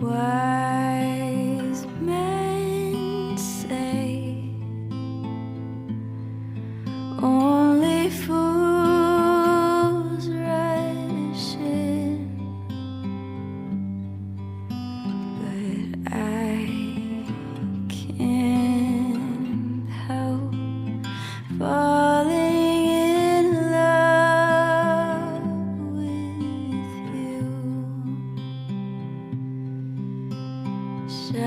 Wise men say only fools rush in, but I can't help falling in love with you. Shall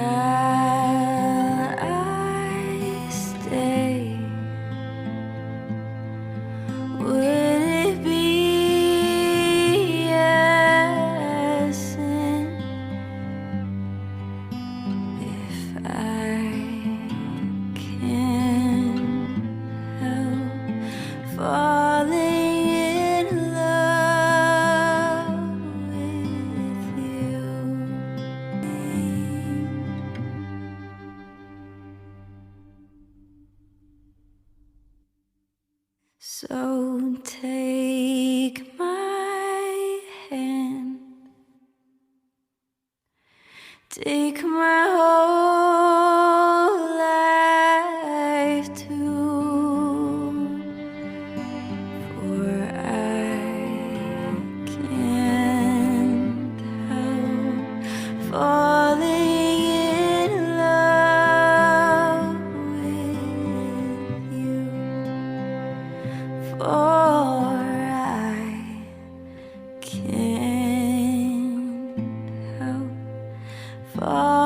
I stay? Would it be a sin if I can't help falling in love with you? So take my hand, take my whole life too, for I can't help falling in love with you. For I can't help falling